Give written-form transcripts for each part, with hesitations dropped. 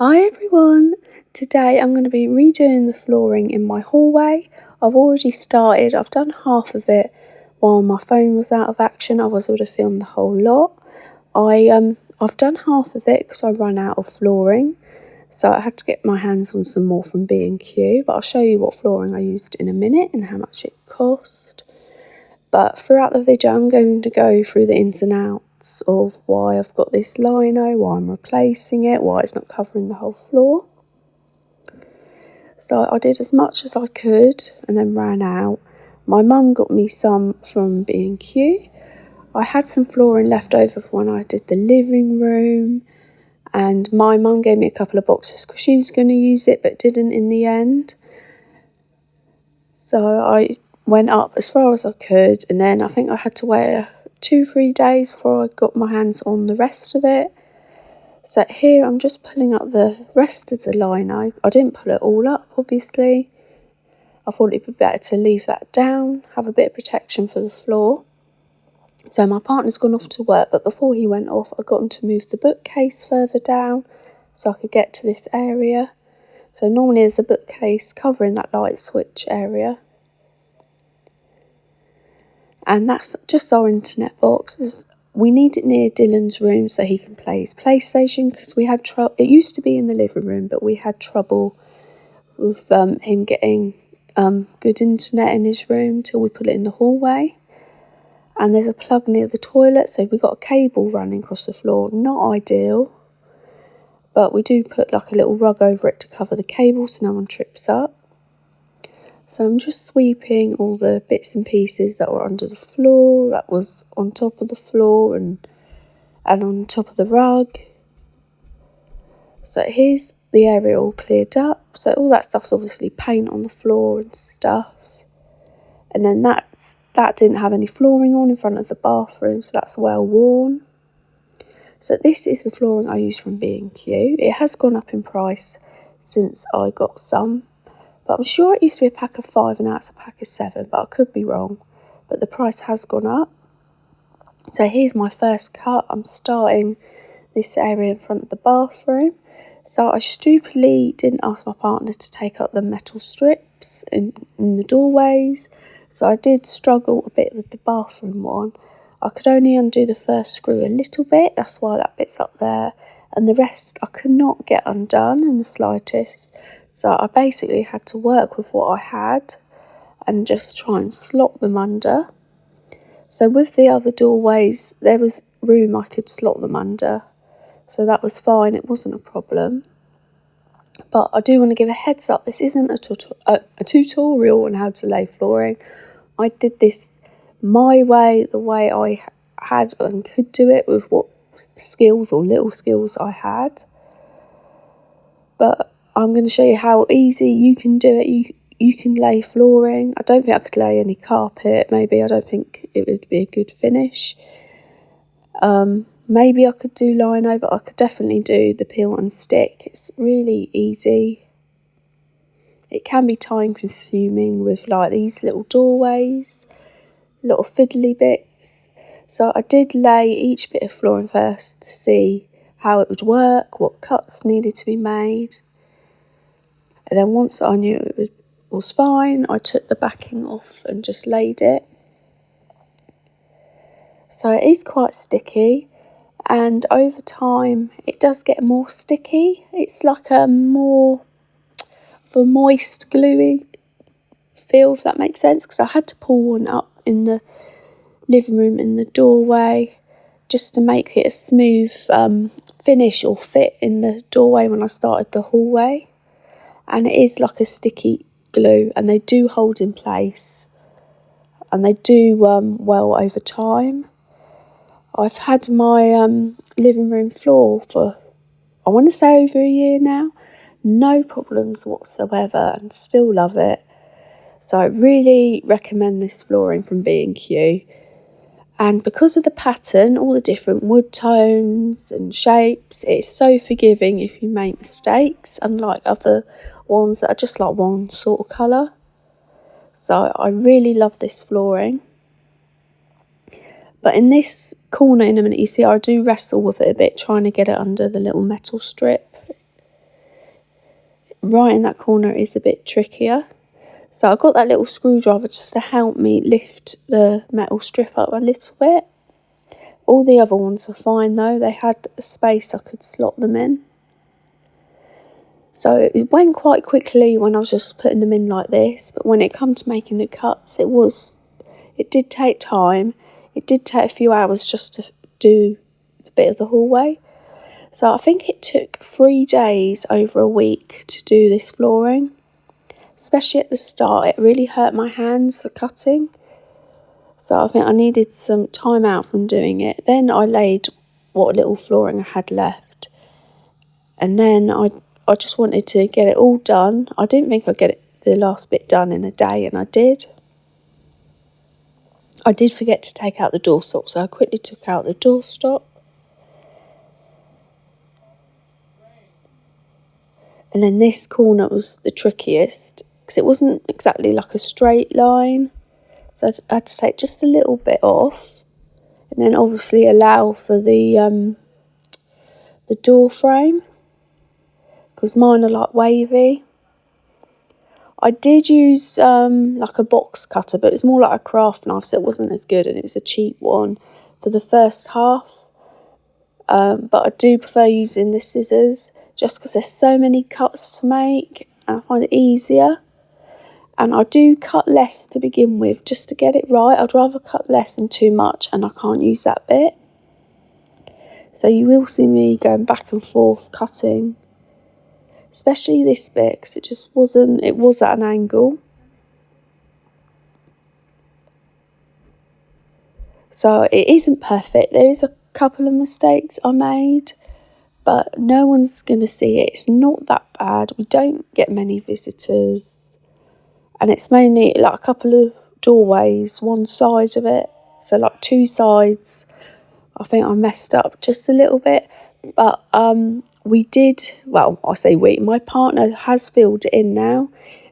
Hi everyone! Today I'm going to be redoing the flooring in my hallway. I've already started, I've done half of it while my phone was out of action. I was able to film the whole lot. I've done half of it because I ran out of flooring, so I had to get my hands on some more from B&Q, but I'll show you what flooring I used in a minute and how much it cost. But throughout the video I'm going to go through the ins and outs of why I've got this lino, why I'm replacing it, why it's not covering the whole floor. So I did as much as I could and then ran out. My mum got me some from B&Q. I had some flooring left over for when I did the living room, and my mum gave me a couple of boxes because she was going to use it but didn't in the end. So I went up as far as I could, and then I think I had to wait 2-3 days before I got my hands on the rest of it. So here I'm just pulling up the rest of the lino. I didn't pull it all up, obviously. I thought it'd be better to leave that down, have a bit of protection for the floor. So my partner's gone off to work, but before he went off I got him to move the bookcase further down so I could get to this area. So normally there's a bookcase covering that light switch area. And that's just our internet box. We need it near Dylan's room so he can play his PlayStation, because we had trouble. It used to be in the living room, but we had trouble with him getting good internet in his room till we put it in the hallway. And there's a plug near the toilet, so we got a cable running across the floor. Not ideal, but we do put like a little rug over it to cover the cable so no one trips up. So I'm just sweeping all the bits and pieces that were under the floor, that was on top of the floor and on top of the rug. So here's the area all cleared up. So all that stuff's obviously paint on the floor and stuff. And then that didn't have any flooring on in front of the bathroom, so that's well worn. So this is the flooring I use from B&Q. It has gone up in price since I got some. But I'm sure it used to be a pack of 5 and now it's a pack of 7, but I could be wrong. But the price has gone up. So here's my first cut. I'm starting this area in front of the bathroom. So I stupidly didn't ask my partner to take up the metal strips in the doorways. So I did struggle a bit with the bathroom one. I could only undo the first screw a little bit, that's why that bit's up there. And the rest I could not get undone in the slightest. So I basically had to work with what I had and just try and slot them under. So with the other doorways, there was room I could slot them under. So that was fine, it wasn't a problem. But I do want to give a heads up, this isn't a tutorial on how to lay flooring. I did this my way, the way I had and could do it with what skills or little skills I had. But I'm going to show you how easy you can do it. You can lay flooring. I don't think I could lay any carpet, maybe. I don't think it would be a good finish. Maybe I could do lino, but I could definitely do the peel and stick. It's really easy. It can be time consuming with like these little doorways, little fiddly bits. So I did lay each bit of flooring first to see how it would work, what cuts needed to be made. And then once I knew it was fine, I took the backing off and just laid it. So it is quite sticky, and over time it does get more sticky. It's like a more of a moist, gluey feel, if that makes sense, because I had to pull one up in the living room in the doorway just to make it a smooth finish or fit in the doorway when I started the hallway. And it is like a sticky glue, and they do hold in place, and they do well over time. I've had my living room floor for, I want to say, over a year now. No problems whatsoever, and still love it. So I really recommend this flooring from B&Q. And because of the pattern, all the different wood tones and shapes, it's so forgiving if you make mistakes, unlike other ones that are just like one sort of colour. So I really love this flooring. But in this corner in a minute, you see I do wrestle with it a bit, trying to get it under the little metal strip. right in that corner is a bit trickier. So I got that little screwdriver just to help me lift the metal strip up a little bit. All the other ones are fine though, they had a space I could slot them in. So it went quite quickly when I was just putting them in like this, but when it come to making the cuts, it did take time. It did take a few hours just to do a bit of the hallway. So I think it took 3 days over a week to do this flooring. Especially at the start, it really hurt my hands for cutting. So I think I needed some time out from doing it. Then I laid what little flooring I had left. And then I just wanted to get it all done. I didn't think I'd get the last bit done in a day, and I did. I did forget to take out the doorstop, so I quickly took out the doorstop. And then this corner was the trickiest, because it wasn't exactly like a straight line. So I had to take just a little bit off, and then obviously allow for the door frame, because mine are like wavy. I did use like a box cutter, but it was more like a craft knife, so it wasn't as good, and it was a cheap one for the first half. But I do prefer using the scissors, just because there's so many cuts to make, and I find it easier. And I do cut less to begin with, just to get it right. I'd rather cut less than too much, and I can't use that bit. So you will see me going back and forth cutting, especially this bit, because it was at an angle. So it isn't perfect. There is a couple of mistakes I made, but no one's going to see it. It's not that bad. We don't get many visitors, and it's mainly like a couple of doorways, one side of it. So like 2 sides, I think I messed up just a little bit. But we did, well, I say we, my partner has filled it in now.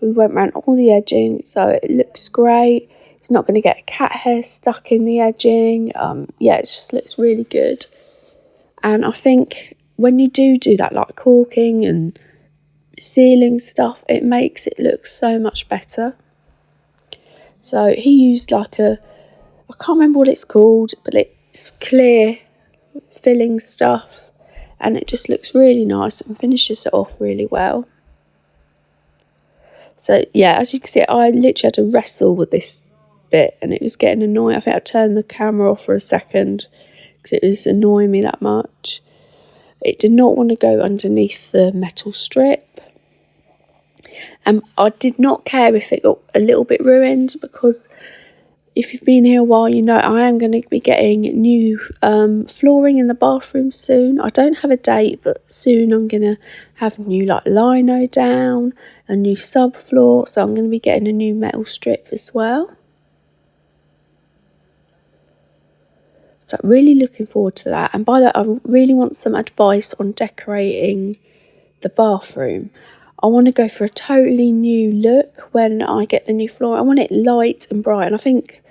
We went around all the edging, so it looks great. It's not going to get a cat hair stuck in the edging. Yeah, it just looks really good. And I think when you do that, like caulking and sealing stuff, it makes it look so much better. So he used like I can't remember what it's called, but it's clear filling stuff, and it just looks really nice and finishes it off really well. So yeah, as you can see, I literally had to wrestle with this bit, and it was getting annoying. I think I turned the camera off for a second because it was annoying me that much. It did not want to go underneath the metal strip, and I did not care if it got a little bit ruined, because if you've been here a while, you know I am going to be getting new flooring in the bathroom soon. I don't have a date, but soon I'm going to have new like lino down, a new subfloor, so I'm going to be getting a new metal strip as well. So I'm really looking forward to that. And by that, I really want some advice on decorating the bathroom. I want to go for a totally new look when I get the new floor. I want it light and bright, and I think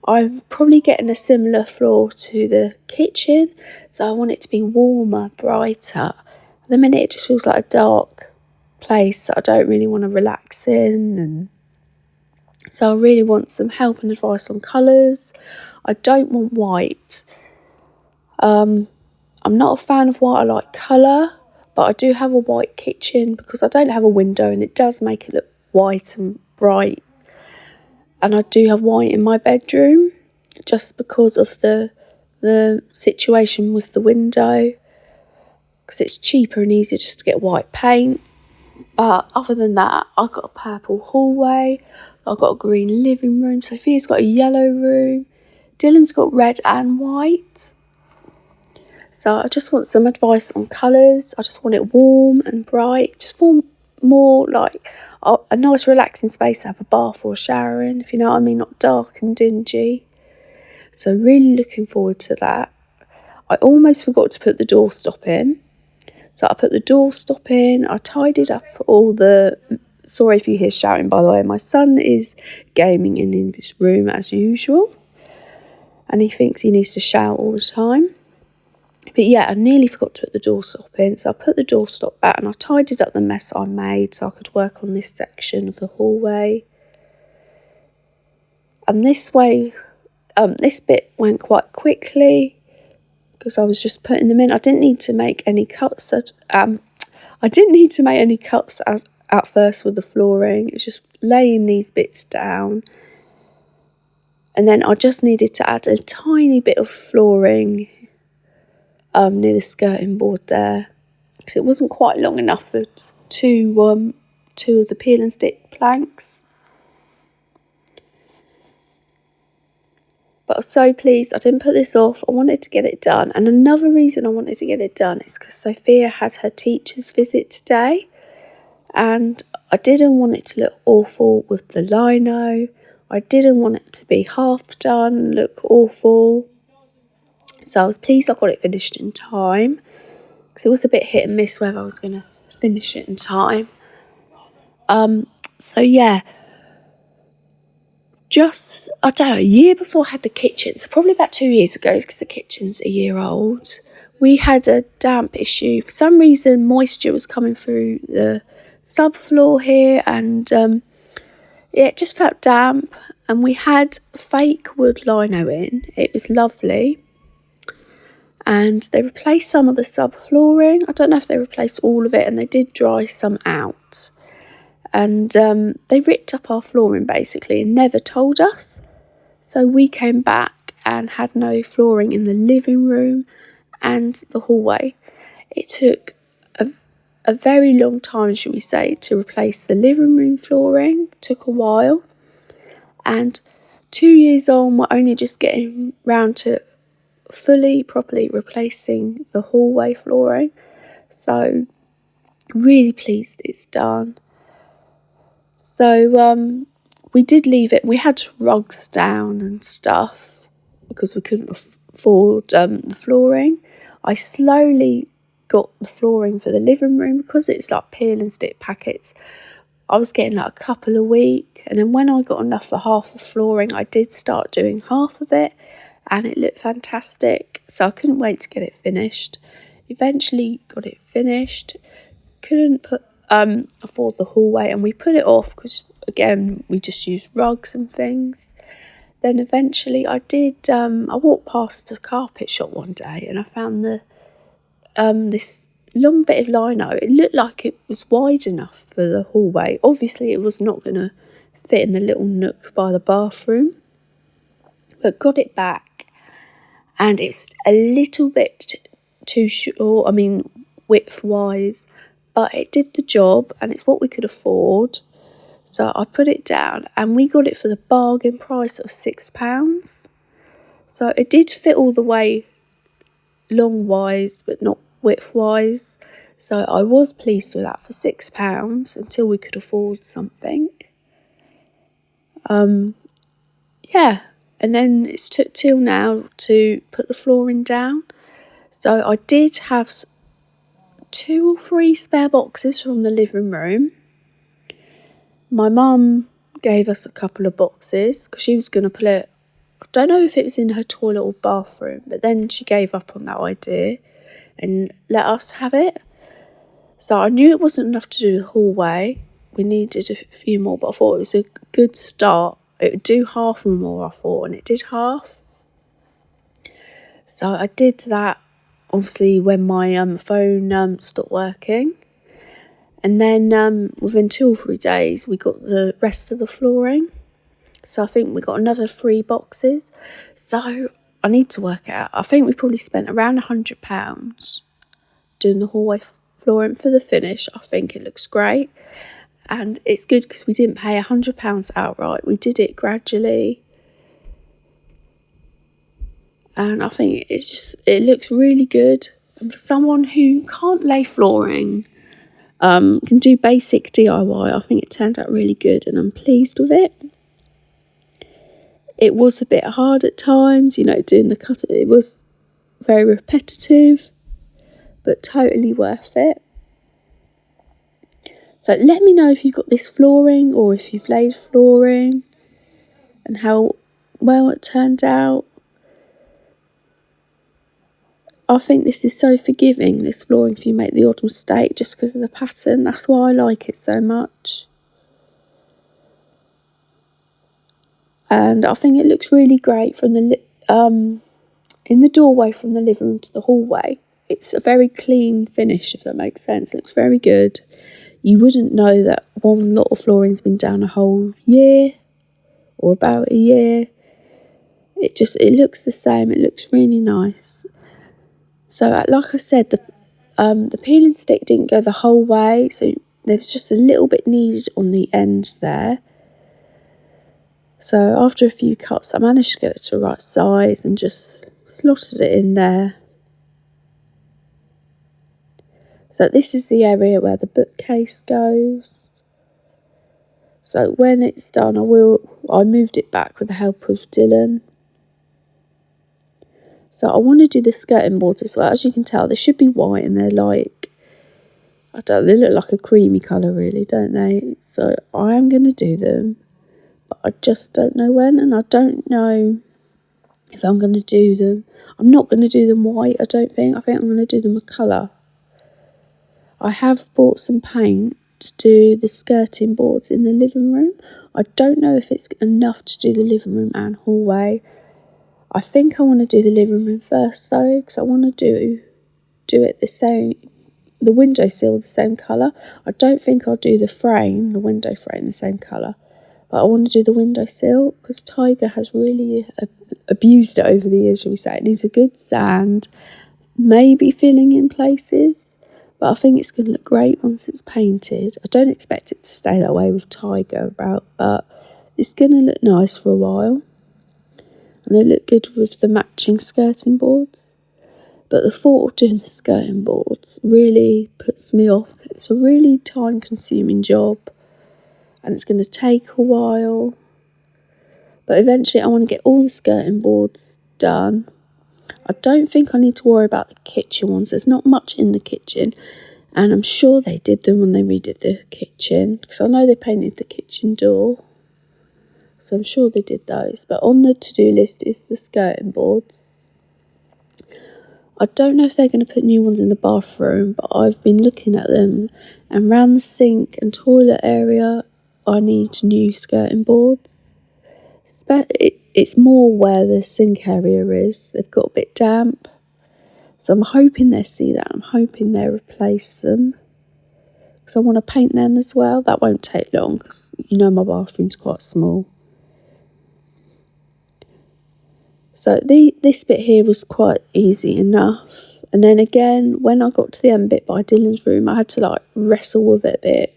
I'm probably getting a similar floor to the kitchen, so I want it to be warmer, brighter. At the minute it just feels like a dark place that I don't really want to relax in, and so I really want some help and advice on colours. I don't want white. I'm not a fan of white. I like colour, but I do have a white kitchen because I don't have a window, and it does make it look white and bright. And I do have white in my bedroom just because of the situation with the window, because it's cheaper and easier just to get white paint. But other than that, I've got a purple hallway, I've got a green living room, Sophia's got a yellow room, Dylan's got red and white. So I just want some advice on colours. I just want it warm and bright, just for more like a nice relaxing space to have a bath or a shower in, if you know what I mean, not dark and dingy. So really looking forward to that. I almost forgot to put the doorstop in. So I put the doorstop in, I tidied up sorry if you hear shouting by the way, my son is gaming in this room as usual, and he thinks he needs to shout all the time. But yeah, I nearly forgot to put the doorstop in, so I put the doorstop back and I tidied up the mess I made so I could work on this section of the hallway. And this bit went quite quickly because I was just putting them in. I didn't need to make any cuts. At first with the flooring. It's just laying these bits down. And then I just needed to add a tiny bit of flooring near the skirting board there, because it wasn't quite long enough for two of the peel and stick planks. But I was so pleased I didn't put this off. I wanted to get it done. And another reason I wanted to get it done is because Sophia had her teacher's visit today, and I didn't want it to look awful with the lino. I didn't want it to be half done, look awful. So I was pleased I got it finished in time, because it was a bit hit and miss whether I was going to finish it in time. So yeah, just, I don't know, a year before I had the kitchen, so probably about 2 years ago, because the kitchen's a year old, we had a damp issue. For some reason, moisture was coming through the subfloor here, and it just felt damp. And we had fake wood lino in. It was lovely. And they replaced some of the subflooring. I don't know if they replaced all of it, and they did dry some out. And they ripped up our flooring basically and never told us. So we came back and had no flooring in the living room and the hallway. It took a very long time, should we say, to replace the living room flooring. It took a while. And 2 years on, we're only just getting round to properly replacing the hallway flooring. So really pleased it's done. So we did leave it. We had rugs down and stuff because we couldn't afford the flooring. I slowly got the flooring for the living room because it's like peel and stick packets. I was getting like a couple a week, and then when I got enough for half the flooring, I did start doing half of it, and it looked fantastic. So I couldn't wait to get it finished. Eventually got it finished. Couldn't afford the hallway, and we put it off because again we just used rugs and things. Then eventually I walked past the carpet shop one day and I found this long bit of lino. It looked like it was wide enough for the hallway. Obviously it was not going to fit in the little nook by the bathroom, but got it back, and it's a little bit too short, width wise, but it did the job and it's what we could afford. So I put it down and we got it for the bargain price of £6. So it did fit all the way long wise but not width wise. So I was pleased with that for £6 until we could afford something. Yeah, and then it's took till now to put the flooring down. So I did have 2 or 3 spare boxes from the living room. My mum gave us a couple of boxes because she was going to put it, I don't know if it was in her toilet or bathroom, but then she gave up on that idea and let us have it. So I knew it wasn't enough to do the hallway. We needed a few more, but I thought it was a good start. It would do half and more, I thought, and it did half. So I did that, obviously, when my phone stopped working. And then within 2 or 3 days, we got the rest of the flooring. So I think we got another 3 boxes. So I need to work out. I think we probably spent around £100 doing the hallway flooring. For the finish, I think it looks great. And it's good because we didn't pay £100 outright. We did it gradually. And I think it looks really good. And for someone who can't lay flooring, can do basic DIY, I think it turned out really good and I'm pleased with it. It was a bit hard at times, doing the cut. It was very repetitive, but totally worth it. So let me know if you've got this flooring or if you've laid flooring and how well it turned out. I think this is so forgiving, this flooring, if you make the odd mistake just because of the pattern. That's why I like it so much. And I think it looks really great from the in the doorway from the living room to the hallway. It's a very clean finish, if that makes sense. It looks very good. You wouldn't know that one lot of flooring's been down a whole year or about a year. It looks the same. It looks really nice. So like I said, the peeling stick didn't go the whole way, so there was just a little bit needed on the end there. So after a few cuts, I managed to get it to the right size and just slotted it in there. So this is the area where the bookcase goes. So when it's done, I moved it back with the help of Dylan. So I want to do the skirting boards as well. As you can tell, they should be white and they're like, they look like a creamy colour really, don't they? So I am going to do them, but I just don't know when, and I don't know if I'm going to do them. I'm not going to do them white, I don't think. I think I'm going to do them a colour. I have bought some paint to do the skirting boards in the living room. I don't know if it's enough to do the living room and hallway. I think I want to do the living room first though, because I want to do it the same, the windowsill the same colour. I don't think I'll do the window frame the same colour, but I want to do the windowsill because Tiger has really abused it over the years, shall we say. It needs a good sand, maybe filling in places, but I think it's going to look great once it's painted. I don't expect it to stay that way with Tiger about, but it's going to look nice for a while. And they look good with the matching skirting boards. But the thought of doing the skirting boards really puts me off because it's a really time-consuming job and it's going to take a while. But eventually I want to get all the skirting boards done. I don't think I need to worry about the kitchen ones. There's not much in the kitchen, and I'm sure they did them when they redid the kitchen because I know they painted the kitchen door. So I'm sure they did those. But on the to-do list is the skirting boards. I don't know if they're going to put new ones in the bathroom, but I've been looking at them. And around the sink and toilet area, I need new skirting boards. It's more where the sink area is. They've got a bit damp. So I'm hoping they see that. I'm hoping they replace them. Because I want to paint them as well. That won't take long because you know my bathroom's quite small. So this bit here was quite easy enough. And then again, when I got to the end bit by Dylan's room, I had to wrestle with it a bit.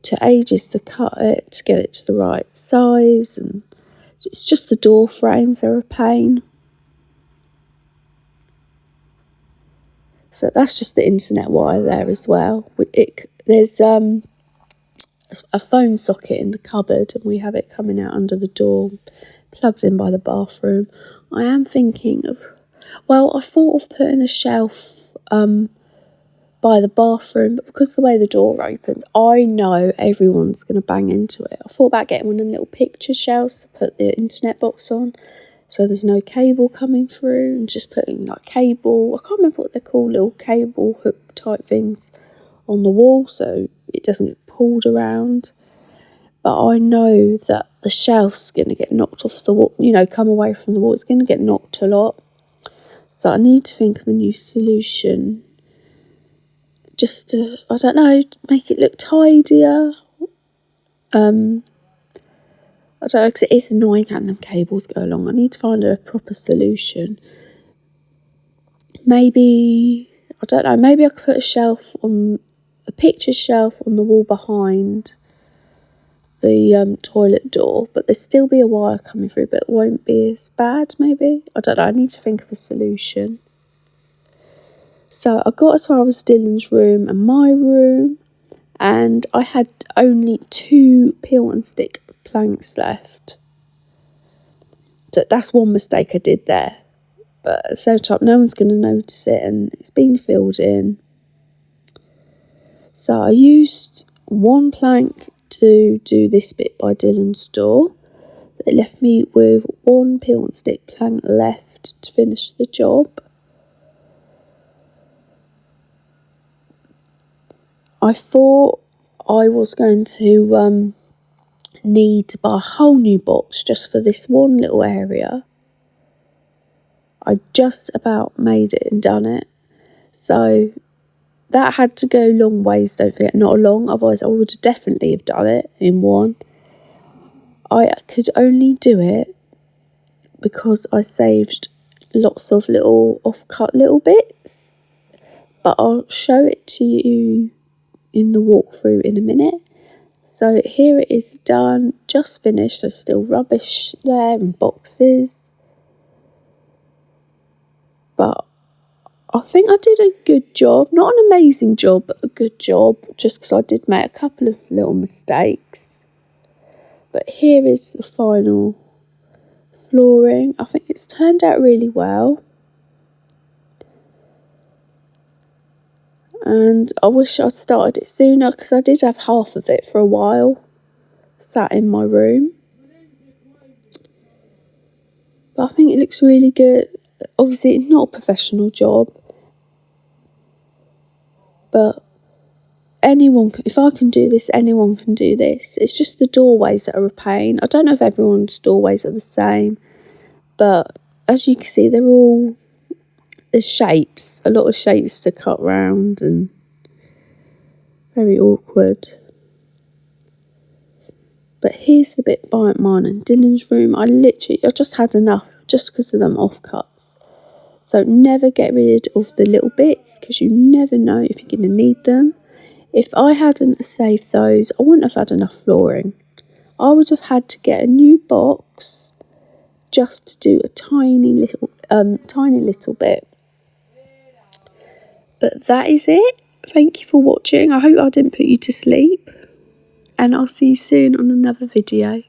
Took ages to cut it, to get it to the right size. And it's just the door frames, they're a pain. So that's just the internet wire there as well. There's a phone socket in the cupboard and we have it coming out under the door, plugged in by the bathroom. I am thinking of, I thought of putting a shelf by the bathroom, but because of the way the door opens, I know everyone's going to bang into it. I thought about getting one of them little picture shelves to put the internet box on, so there's no cable coming through, and just putting cable, I can't remember what they're called, little cable hook type things on the wall so it doesn't get pulled around. But I know that the shelf's going to get knocked off the wall, come away from the wall. It's going to get knocked a lot. So I need to think of a new solution. Just to, I don't know, make it look tidier. I don't know, because it is annoying having them cables go along. I need to find a proper solution. Maybe, I don't know, maybe I could put a picture shelf on the wall behind the toilet door, but there'll still be a wire coming through, but it won't be as bad, maybe. I don't know, I need to think of a solution. So I got as far as Dylan's room and my room, and I had only 2 peel and stick planks left. So that's one mistake I did there. But at the same time, no one's going to notice it, and it's been filled in. So I used 1 plank to do this bit by Dylan's door. It left me with 1 peel and stick plank left to finish the job. I thought I was going to need to buy a whole new box just for this one little area. I just about made it and done it. So that had to go long ways, don't forget, not long, otherwise I would definitely have done it in one. I could only do it because I saved lots of little off-cut little bits, but I'll show it to you in the walkthrough in a minute. So here it is done, just finished. There's still rubbish there and boxes, but I think I did a good job. Not an amazing job, but a good job, just because I did make a couple of little mistakes. But here is the final flooring. I think it's turned out really well. And I wish I'd started it sooner, because I did have half of it for a while sat in my room. But I think it looks really good. Obviously, it's not a professional job, but anyone, if I can do this, anyone can do this. It's just the doorways that are a pain. I don't know if everyone's doorways are the same, but as you can see, there's shapes, a lot of shapes to cut round, and very awkward. But here's the bit by mine and Dylan's room. I just had enough, just because of them offcuts. So never get rid of the little bits, because you never know if you're going to need them. If I hadn't saved those, I wouldn't have had enough flooring. I would have had to get a new box just to do a tiny little bit. But that is it. Thank you for watching. I hope I didn't put you to sleep, and I'll see you soon on another video.